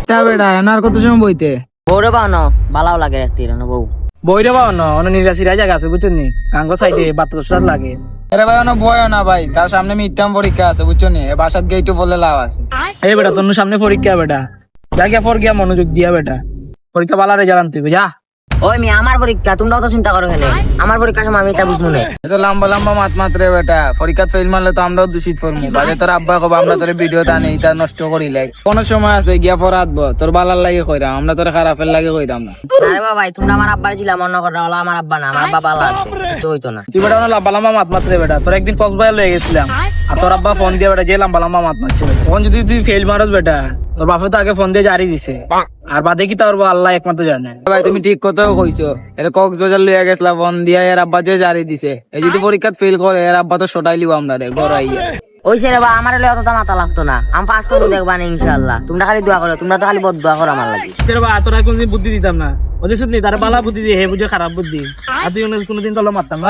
তা বেটা এনার কত সময় বইতে বউরে পাও না ভালো লাগে রাখতে বউ বইরে পাও না অনেক নিরাশিরা জায়গা আছে বুঝছেন নি গাঙ্গ সাইডে 72 লাগে। আরে ভাই অন বয় না ভাই, তার সামনে মিড টার্ম পরীক্ষা আছে বুঝছো নি, বাসাত গিয়ে একটু বলে লাভ আছে। এই বেটা তোর সামনে পরীক্ষা বেটা, যা গিয়া ফর গিয়া মনোযোগ দিয়া বেটা, পরীক্ষা ভালো রেজাল্ট আনতে হবে যা। ওই মি আমার পরীক্ষা তোমরাও তো চিন্তা করো কেন, আমার পরীক্ষার সময় আমি এটা বুঝবো না। এত লম্বা লম্বা মাত মাত্রে বেটা, পরীক্ষা ফেল মারলে তো আমরাও দূষিত করবো। বাজে তোর আব্বা কব আমরা তোর ভিডিও টানি তা নষ্ট করিলে কোন সময় আছে গিয়া পড়াতব, তোর বালার লাগে কইরাম, আমরা তোর খারাপের লাগে কইরাম না। আরে বাবা তোমরা আমার আব্বার জিলা মনে করো, হলো আমার আব্বা না, আমার আব্বা ভালো আছে, কিছু হইতো না। তুই বেটা লম্বা লম্বা মাত মাত্রে বেটা, তোর একদিন কক্সবাজার লয়ে গেছিলাম আর তোর আব্বা ফোন দিয়ে বেটা যে লম্বা লম্বা মাত মারছে, তখন যদি তুই ফেল মারস বেটা তোর বাপে তো আগে ফোন দিয়ে জারি দিছে, আর বাদে কি তোর আল্লাহ একমাত্র জানে। ভাই তুমি ঠিক কথাও কইছো, এর কক্সবাজার লইয়া গেছলা ফোন দিয়া, এর আব্বা যে জারি দিছে, এই যদি পরীক্ষাত ফেল করে এর আব্বা তো সটাই লিব আমরা রে ঘর আইয়া। ওই সে রে বা আমার লয়ে অতটা মাথা লাগতো না, আমি পাস করবো দেখবা না ইনশাআল্লাহ। তোমরা খালি দোয়া করো, তোমরা তো খালি বদ দোয়া করো আমার লাগি। বা তোরা কোনদিন বুদ্ধি দিতাম না, ওদের শুধু তার বালা বুদ্ধি দিয়ে হে বুঝে খারাপ বুদ্ধি, আর তুই কোনোদিন তোলা মারতাম না।